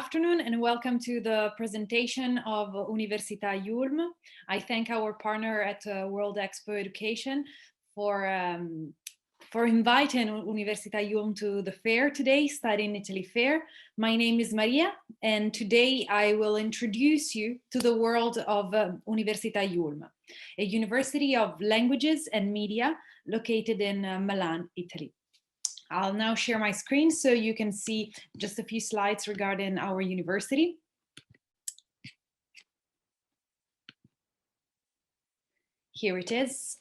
afternoon and welcome to the presentation of Università IULM. I thank our partner at World Expo Education for inviting Università IULM to the fair today, Study in Italy Fair. My name is Maria, and today I will introduce you to the world of Università IULM, a university of languages and media located in Milan, Italy. I'll now share my screen so you can see just a few slides regarding our university. Here it is.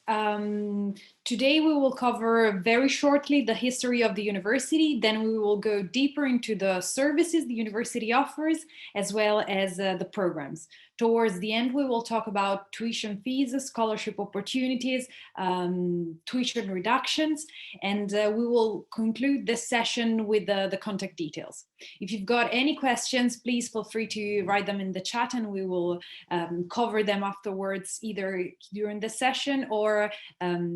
Today we will cover very shortly the history of the university, then we will go deeper into the services the university offers, as well as the programs. Towards the end, we will talk about tuition fees, scholarship opportunities, tuition reductions, and we will conclude this session with the contact details. If you've got any questions, please feel free to write them in the chat and we will cover them afterwards, either during the session or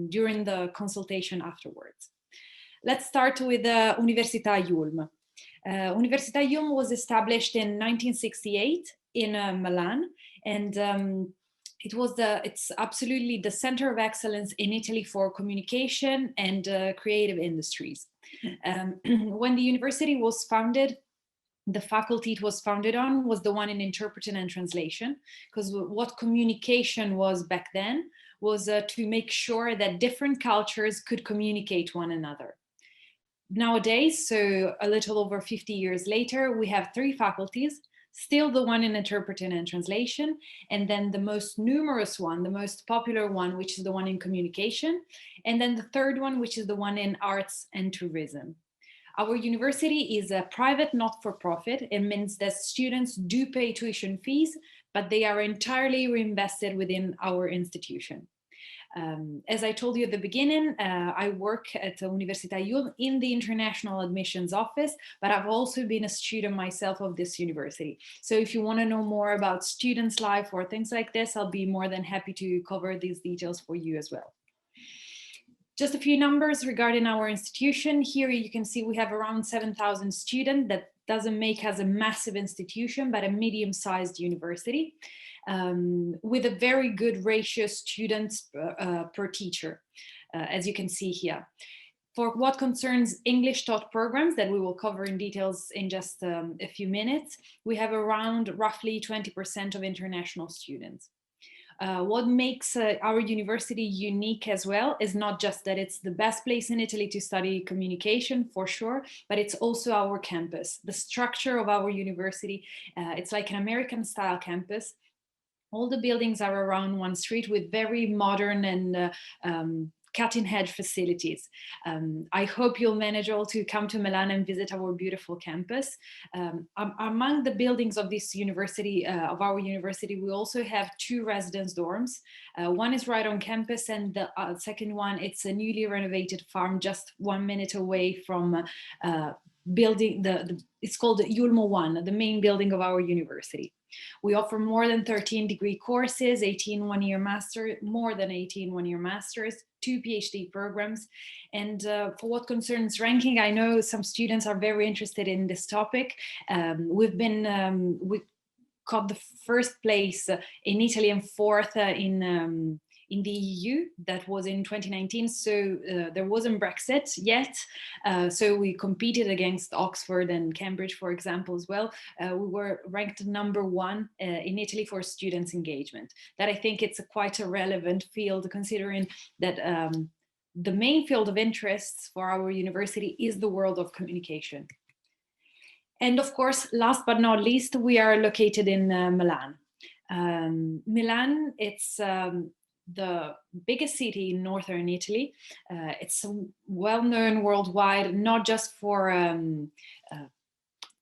during the consultation afterwards. Let's start with Università IULM. Università IULM was established in 1968 in Milan, and it's absolutely the center of excellence in Italy for communication and creative industries. When the university was founded, the faculty it was founded on was the one in interpreting and translation, because what communication was back then was to make sure that different cultures could communicate one another. Nowadays, so a little over 50 years later, we have 3 faculties, still the one in interpreting and translation, and then the most numerous one, the most popular one, which is the one in communication, and then the third one, which is the one in arts and tourism. Our university is a private not-for-profit. It means that students do pay tuition fees, but they are entirely reinvested within our institution. As I told you at the beginning, I work at Università IULM in the International Admissions Office, but I've also been a student myself of this university. So if you want to know more about students' life or things like this, I'll be more than happy to cover these details for you as well. Just a few numbers regarding our institution. Here you can see we have around 7,000 students. That doesn't make us a massive institution, but a medium-sized university. With a very good ratio of students per teacher, as you can see here. For what concerns English taught programs that we will cover in details in just a few minutes, we have around roughly 20% of international students. What makes our university unique as well is not just that it's the best place in Italy to study communication, for sure, but it's also our campus. The structure of our university, it's like an American style campus. All the buildings are around one street with very modern and cutting-edge facilities. I hope you'll manage all to come to Milan and visit our beautiful campus. Among the buildings of this university, of our university, we also have 2 residence dorms. One is right on campus, and the second one, it's a newly renovated farm just 1 minute away from building it's called IULM 1, the main building of our university. We offer more than 13 degree courses, 18 one-year master, more than 18 one-year masters, 2 PhD programs. And for what concerns ranking, I know some students are very interested in this topic. We got the first place in Italy and 4th in the EU. That was in 2019, so there wasn't Brexit yet. So we competed against Oxford and Cambridge, for example, as well. We were ranked #1 in Italy for students' engagement. That I think it's quite a relevant field, considering that the main field of interests for our university is the world of communication. And of course, last but not least, we are located in Milan. Milan, it's the biggest city in northern Italy. It's well known worldwide, not just for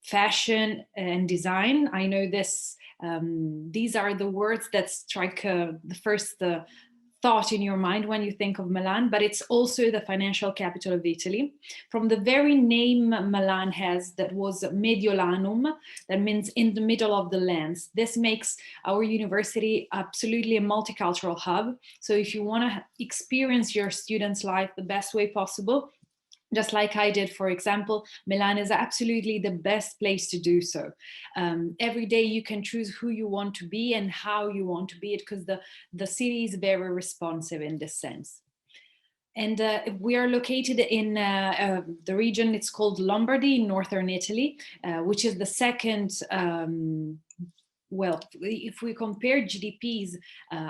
fashion and design. I know these are the words that strike the first thought in your mind when you think of Milan, but it's also the financial capital of Italy. From the very name Milan has, that was Mediolanum, that means in the middle of the lands. This makes our university absolutely a multicultural hub. So if you want to experience your students' life the best way possible, just like I did, for example, Milan is absolutely the best place to do so. Every day you can choose who you want to be and how you want to be it, because the city is very responsive in this sense. And we are located in the region, it's called Lombardy, in northern Italy, which is the second, well, if we compare GDPs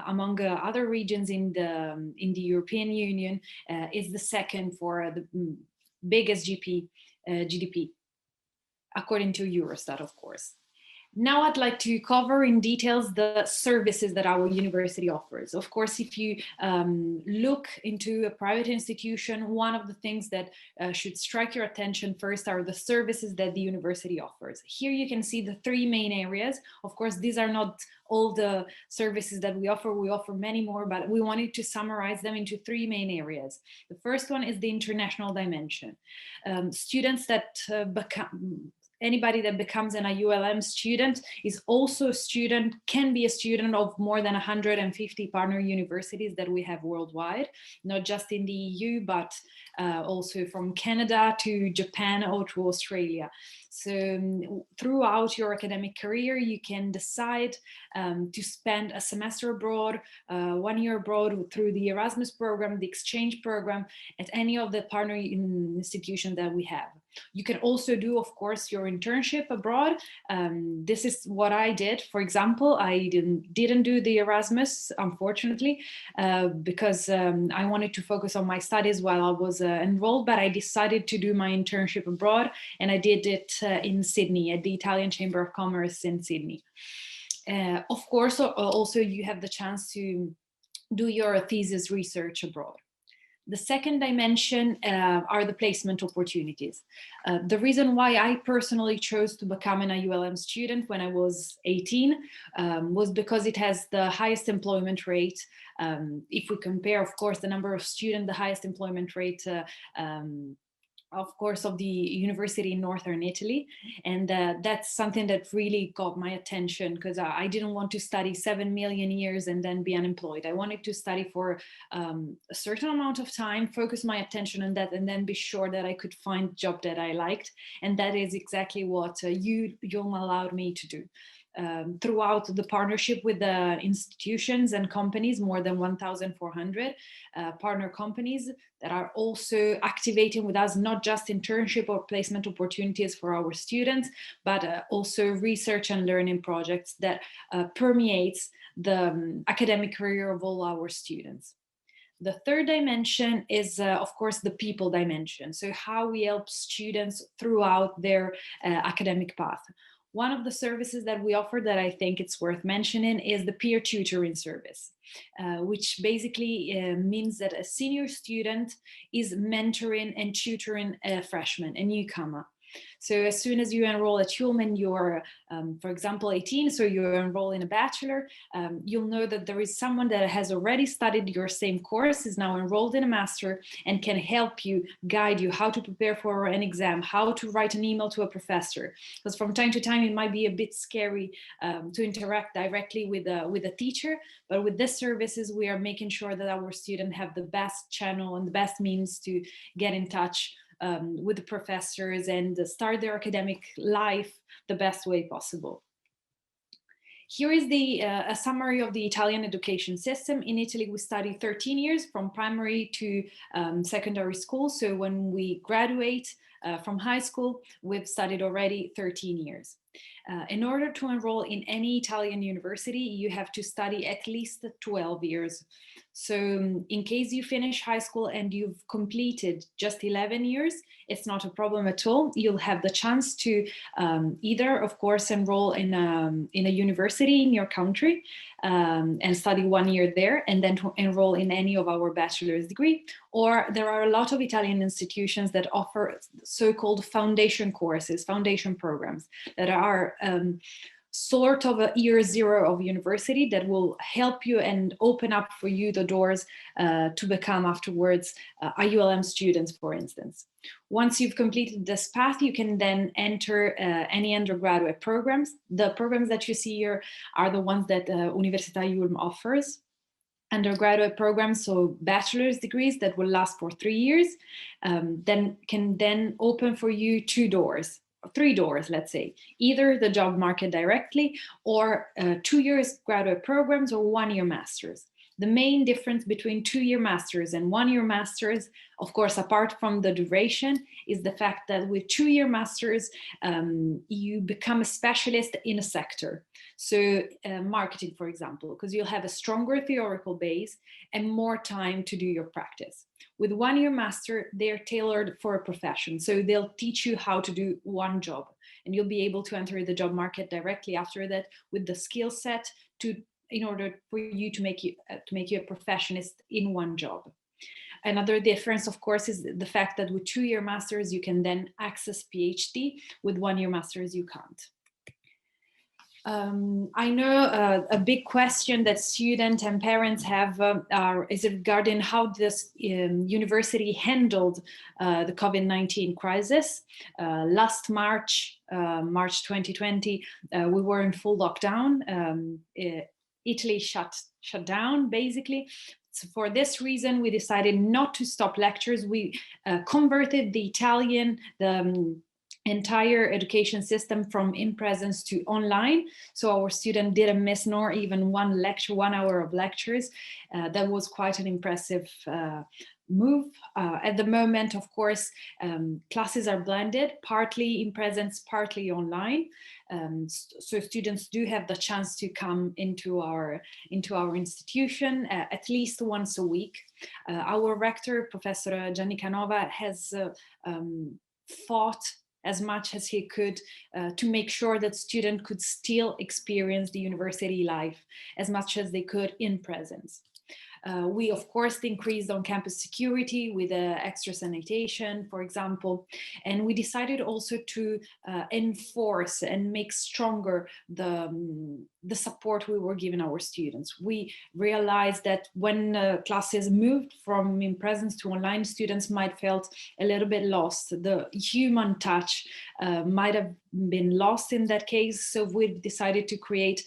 among other regions in the European Union, is the second for the biggest GDP, according to Eurostat, of course. Now I'd like to cover in details the services that our university offers. Of course, if you look into a private institution, one of the things that should strike your attention first are the services that the university offers. Here you can see the three main areas. Of course, these are not all the services that we offer many more, but we wanted to summarize them into three main areas. The first one is the international dimension. Students that anybody that becomes an IULM student is also a student, can be a student of more than 150 partner universities that we have worldwide, not just in the EU, but also from Canada to Japan or to Australia. So throughout your academic career, you can decide to spend a semester abroad, 1 year abroad through the Erasmus program, the exchange program, at any of the partner institutions that we have. You can also do, of course, your internship abroad. This is what I did. For example, I didn't do the Erasmus, unfortunately, because I wanted to focus on my studies while I was enrolled, but I decided to do my internship abroad, and I did it in Sydney at the Italian Chamber of Commerce in Sydney. Of course, also you have the chance to do your thesis research abroad. The second dimension are the placement opportunities. The reason why I personally chose to become an IULM student when I was 18 was because it has the highest employment rate. If we compare, of course, the number of students, the highest employment rate of course, of the university in northern Italy. And that's something that really got my attention, because I didn't want to study 7 million years and then be unemployed. I wanted to study for a certain amount of time, focus my attention on that, and then be sure that I could find a job that I liked. And that is exactly what ULM allowed me to do. Throughout the partnership with the institutions and companies, more than 1,400 partner companies that are also activating with us, not just internship or placement opportunities for our students, but also research and learning projects that permeates the academic career of all our students. The third dimension is, of course, the people dimension. So how we help students throughout their academic path. One of the services that we offer that I think it's worth mentioning is the peer tutoring service, which basically means that a senior student is mentoring and tutoring a freshman, a newcomer. So as soon as you enroll at ULM and you're, for example, 18, so you enroll in a bachelor, you'll know that there is someone that has already studied your same course, is now enrolled in a master, and can help you, guide you how to prepare for an exam, how to write an email to a professor. Because from time to time, it might be a bit scary to interact directly with a teacher, but with this services, we are making sure that our students have the best channel and the best means to get in touch with the professors and start their academic life the best way possible. Here is a summary of the Italian education system. In Italy, we study 13 years from primary to secondary school. So when we graduate from high school, we've studied already 13 years. In order to enroll in any Italian university, you have to study at least 12 years. So in case you finish high school and you've completed just 11 years, it's not a problem at all. You'll have the chance to either, of course, enroll in a university in your country and study 1 year there, and then to enroll in any of our bachelor's degree. Or there are a lot of Italian institutions that offer so-called foundation courses, foundation programs that are sort of a year zero of university that will help you and open up for you the doors to become afterwards IULM students, for instance. Once you've completed this path, you can then enter any undergraduate programs. The programs that you see here are the ones that Università IULM offers. undergraduate programs, so bachelor's degrees that will last for 3 years, then can open for you 2 doors, 3 doors, let's say, either the job market directly, or 2 years graduate programs, or 1 year masters. The main difference between 2 year masters and 1 year masters, of course, apart from the duration, is the fact that with 2 year masters, you become a specialist in a sector. So marketing, for example, because you'll have a stronger theoretical base and more time to do your practice. With 1 year master, they're tailored for a profession. So they'll teach you how to do one job, and you'll be able to enter the job market directly after that with the skill set in order for you to make you a professionist in one job. Another difference, of course, is the fact that with 2 year masters, you can then access PhD. With 1 year masters, you can't. I know a big question that students and parents have is regarding how this university handled the COVID-19 crisis. Last March, March 2020, we were in full lockdown. Italy shut down, basically. So for this reason, we decided not to stop lectures. We converted the entire education system from in presence to online. So our student didn't miss nor even one lecture, 1 hour of lectures. That was quite an impressive move. At the moment, of course, classes are blended, partly in presence, partly online. So students do have the chance to come into our institution at least once a week. Our rector, Professor Gianni Canova, has fought as much as he could to make sure that students could still experience the university life as much as they could in presence. We, of course, increased on-campus security with extra sanitation, for example, and we decided also to enforce and make stronger the support we were giving our students. We realized that when classes moved from in presence to online, students might felt a little bit lost. The human touch might have been lost in that case. So we decided to create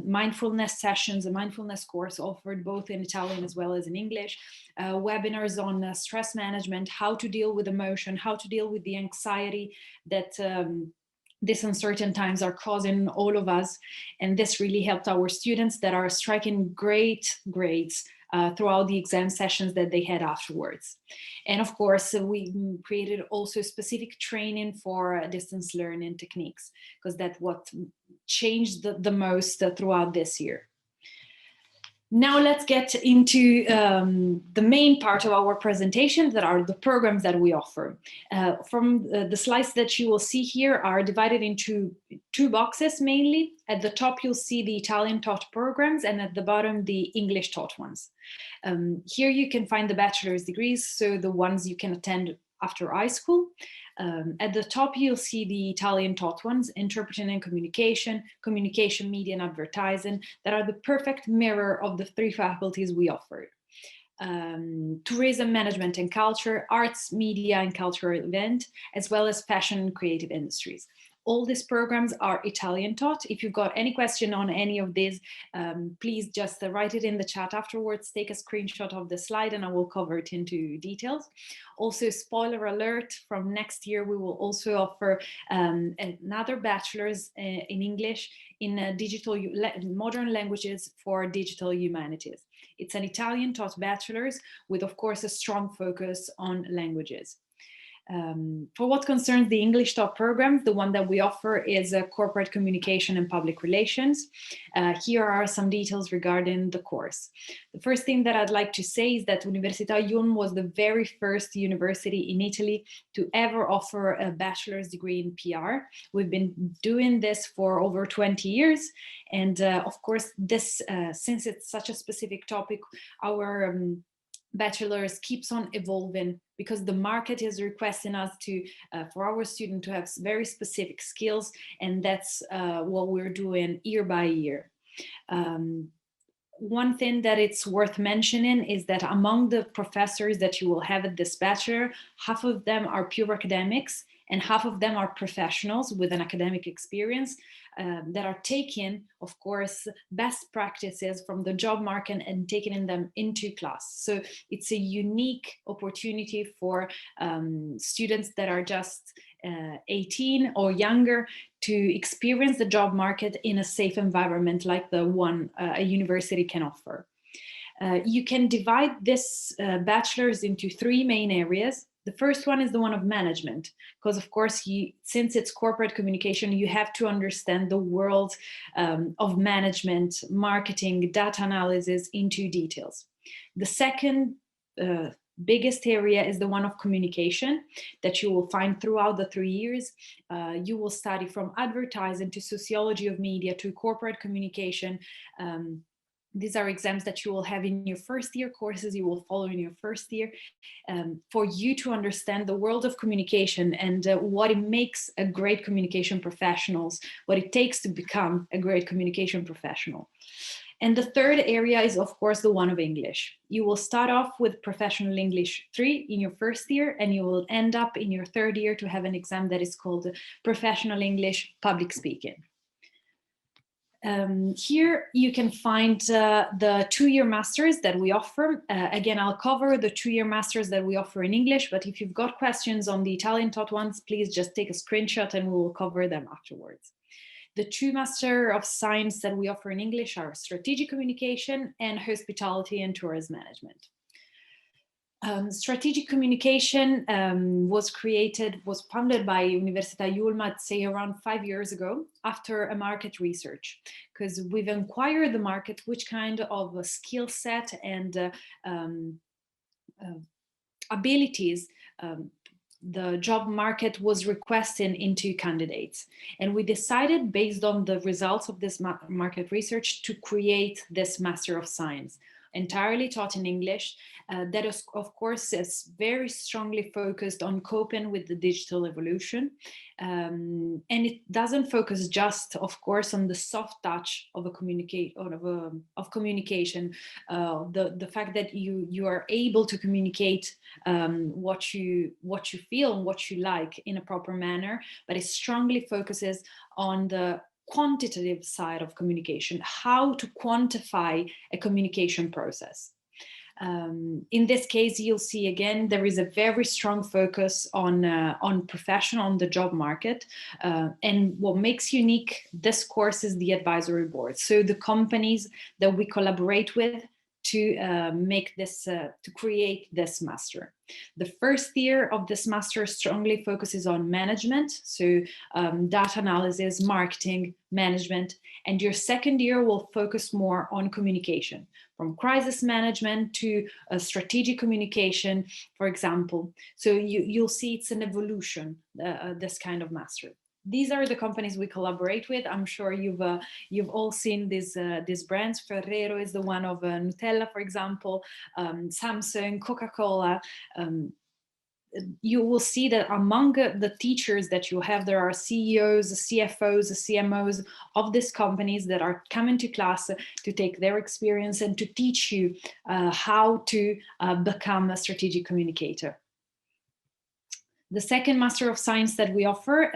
mindfulness sessions, a mindfulness course offered both in Italian as well as in English, webinars on stress management, how to deal with emotion, how to deal with the anxiety that these uncertain times are causing all of us. And this really helped our students that are striking great grades throughout the exam sessions that they had afterwards. And of course, we created also specific training for distance learning techniques, because that's what changed the most throughout this year. Now let's get into the main part of our presentation, that are the programs that we offer. From the slides that you will see here are divided into 2 boxes mainly. At the top, you'll see the Italian taught programs, and at the bottom, the English taught ones. Here you can find the bachelor's degrees, so the ones you can attend after high school. At the top, you'll see the Italian taught ones, interpreting and communication, communication, media, and advertising, that are the perfect mirror of the 3 faculties we offer. Tourism, management and culture, arts, media and cultural event, as well as fashion and creative industries. All these programs are Italian taught. If you've got any question on any of these, please just write it in the chat afterwards, take a screenshot of the slide, and I will cover it into details. Also, spoiler alert, from next year, we will also offer another bachelor's in English in modern languages for digital humanities. It's an Italian taught bachelor's with, of course, a strong focus on languages. For what concerns the English taught programs, the one that we offer is corporate communication and public relations. Here are some details regarding the course. The first thing that I'd like to say is that Università IULM was the very first university in Italy to ever offer a bachelor's degree in PR. We've been doing this for over 20 years. And of course, this, since it's such a specific topic, our bachelor's keeps on evolving, because the market is requesting us to, for our student to have very specific skills, and that's what we're doing year by year. One thing that it's worth mentioning is that among the professors that you will have at this bachelor, half of them are pure academics and half of them are professionals with an academic experience. that are taking, of course, best practices from the job market and taking them into class. So it's a unique opportunity for students that are just 18 or younger to experience the job market in a safe environment like the one a university can offer. You can divide this bachelor's into three main areas. The first one is the one of management, because of course, since it's corporate communication, you have to understand the world of management, marketing, data analysis into details. The second biggest area is the one of communication that you will find throughout the 3 years. You will study from advertising to sociology of media to corporate communication. These are exams that you will have in your first year, courses you will follow in your first year, for you to understand the world of communication and what it makes a great communication professionals, what it takes to become a great communication professional. And the third area is, of course, the one of English. You will start off with Professional English 3 in your first year, and you will end up in your third year to have an exam that is called Professional English Public Speaking. Here you can find the 2-year masters that we offer. Again, I'll cover the 2-year masters that we offer in English, but if you've got questions on the Italian taught ones, please just take a screenshot and we will cover them afterwards. The 2 Master of Science that we offer in English are Strategic Communication and Hospitality and Tourism Management. Strategic communication was founded by Università IULM, I'd say around 5 years ago, after a market research, because we've inquired the market which kind of a skill set and abilities the job market was requesting into candidates. And we decided, based on the results of this market research, to create this Master of Science, entirely taught in English, that is, of course, is very strongly focused on coping with the digital evolution. And it doesn't focus just, of course, on the soft touch of communication, the fact that you are able to communicate what you feel and what you like in a proper manner, but it strongly focuses on the quantitative side of communication, how to quantify a communication process. In this case, you'll see again, there is a very strong focus on the job market. And what makes unique this course is the advisory board. So the companies that we collaborate with to make this, to create this master. The first year of this master strongly focuses on management, so data analysis, marketing, management, and your second year will focus more on communication, from crisis management to strategic communication, for example. So you'll see it's an evolution, this kind of master. These are the companies we collaborate with. I'm sure you've all seen these brands. Ferrero is the one of Nutella, for example, Samsung, Coca-Cola. You will see that among the teachers that you have, there are CEOs, CFOs, CMOs of these companies that are coming to class to take their experience and to teach you how to become a strategic communicator. The second Master of Science that we offer,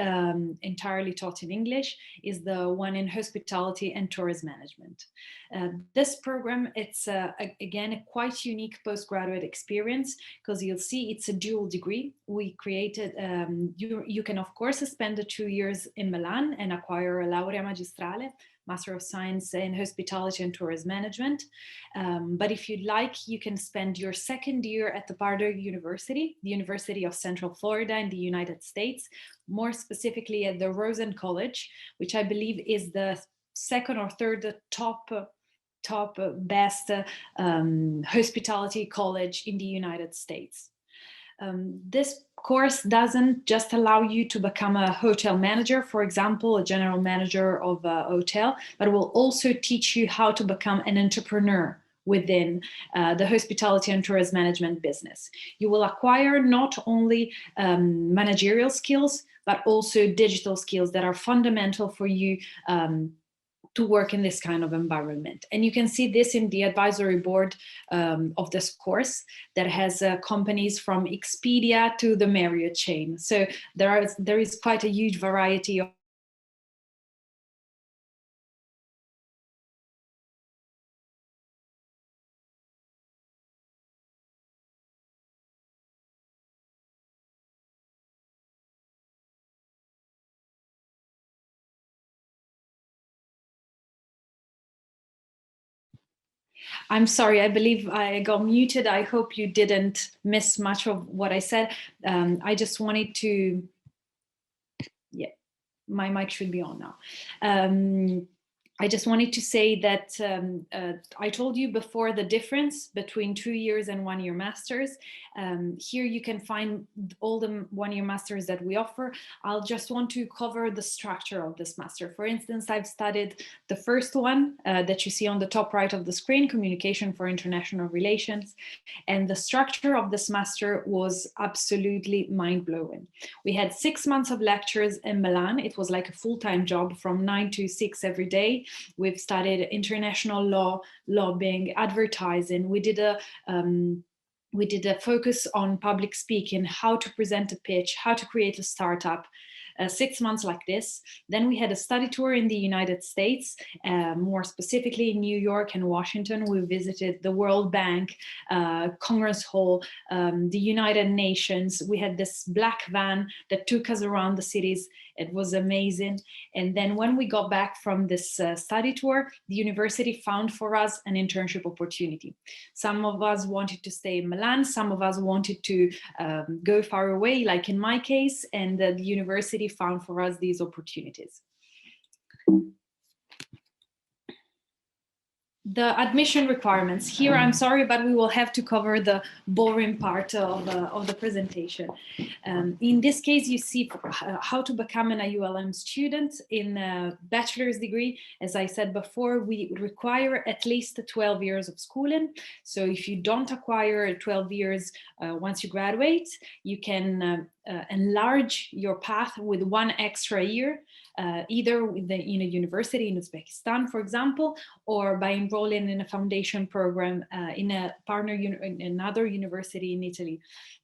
entirely taught in English, is the one in Hospitality and Tourism Management. This program, it's again a quite unique postgraduate experience, because you'll see it's a dual degree. We created, you can of course spend the 2 years in Milan and acquire a laurea magistrale, Master of Science in Hospitality and Tourism Management. But if you'd like, you can spend your second year at the Pardo University, the University of Central Florida in the United States, more specifically at the Rosen College, which I believe is the second or third top best hospitality college in the United States. This course doesn't just allow you to become a hotel manager, for example, a general manager of a hotel, but it will also teach you how to become an entrepreneur within the hospitality and tourism management business. You will acquire not only managerial skills, but also digital skills that are fundamental for you to work in this kind of environment. And you can see this in the advisory board of this course that has companies from Expedia to the Marriott chain. So there is quite a huge variety I'm sorry, I believe I got muted. I hope you didn't miss much of what I said. I just wanted to, yeah, my mic should be on now. I just wanted to say that I told you before the difference between 2 years and 1 year masters. Here you can find all the 1 year masters that we offer. I'll just want to cover the structure of this master. For instance, I've studied the first one that you see on the top right of the screen, Communication for International Relations. And the structure of this master was absolutely mind-blowing. We had 6 months of lectures in Milan. It was like a full-time job from 9 to 6 every day. We've studied international law, lobbying, advertising. We did a focus on public speaking, how to present a pitch, how to create a startup. 6 months like this. Then we had a study tour in the United States, more specifically in New York and Washington. We visited the World Bank, Congress Hall, the United Nations. We had this black van that took us around the cities. It was amazing. And then when we got back from this study tour, the university found for us an internship opportunity. Some of us wanted to stay in Milan, some of us wanted to go far away, like in my case, and the university found for us these opportunities. The admission requirements. Here, I'm sorry, but we will have to cover the boring part of the presentation. In this case, you see how to become an IULM student in a bachelor's degree. As I said before, we require at least 12 years of schooling. So if you don't acquire 12 years once you graduate, you can enlarge your path with 1 extra year, either in a university in Uzbekistan, for example, or by enrolling in a foundation program in a partner in another university in Italy.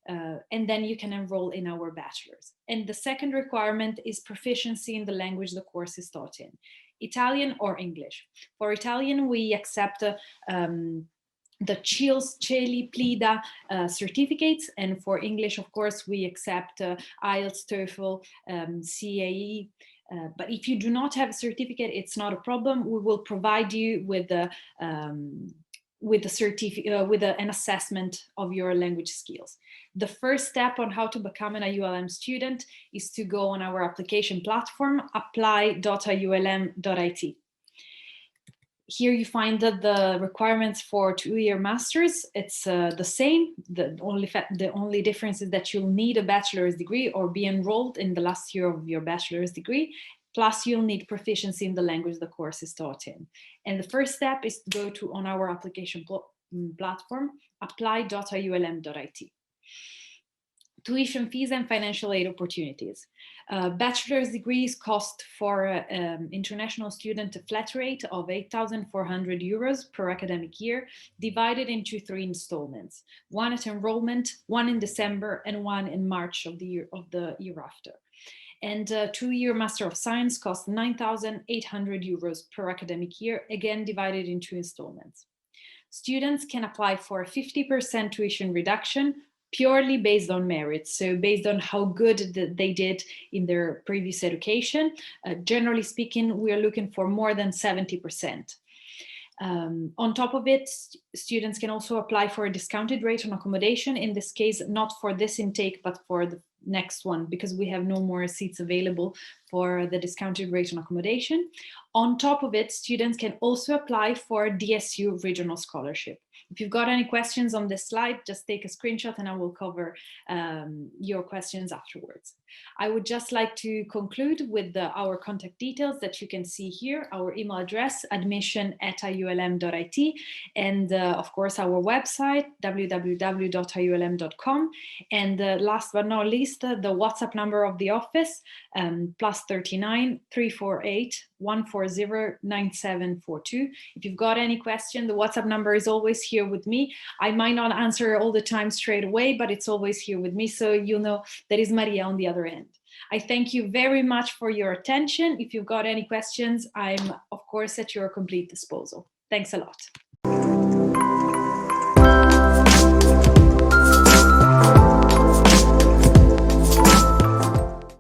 And then you can enroll in our bachelor's. And the second requirement is proficiency in the language the course is taught in, Italian or English. For Italian, we accept the CILS, CELI, PLIDA certificates, and for English, of course, we accept IELTS, TOEFL, CAE. But if you do not have a certificate, it's not a problem. We will provide you with an assessment of your language skills. The first step on how to become an IULM student is to go on our application platform, apply.iulm.it. Here you find that the requirements for 2-year masters, it's the same. The only difference is that you'll need a bachelor's degree or be enrolled in the last year of your bachelor's degree. Plus, you'll need proficiency in the language the course is taught in. And the first step is to go on our application platform, apply.iulm.it. Tuition fees and financial aid opportunities. Bachelor's degrees cost for international student a flat rate of 8,400 euros per academic year, divided into 3 installments, 1 at enrollment, 1 in December, and 1 in March of the year after. And a 2-year Master of Science costs 9,800 euros per academic year, again divided into installments. Students can apply for a 50% tuition reduction purely based on merit, so based on how good they did in their previous education. Generally speaking, we are looking for more than 70%. On top of it, students can also apply for a discounted rate on accommodation, in this case, not for this intake, but for the next one, because we have no more seats available for the discounted rate on accommodation. On top of it, students can also apply for DSU regional scholarship. If you've got any questions on this slide, just take a screenshot and I will cover your questions afterwards. I would just like to conclude with our contact details that you can see here, our email address, admission@iulm.it, and of course our website, www.iulm.com. And last but not least, the WhatsApp number of the office, +39 348 140 9742. If you've got any question, the WhatsApp number is always here with me. I might not answer all the time straight away, but it's always here with me, so you'll know that is Maria on the other end. I thank you very much for your attention. If you've got any questions, I'm of course at your complete disposal. Thanks a lot.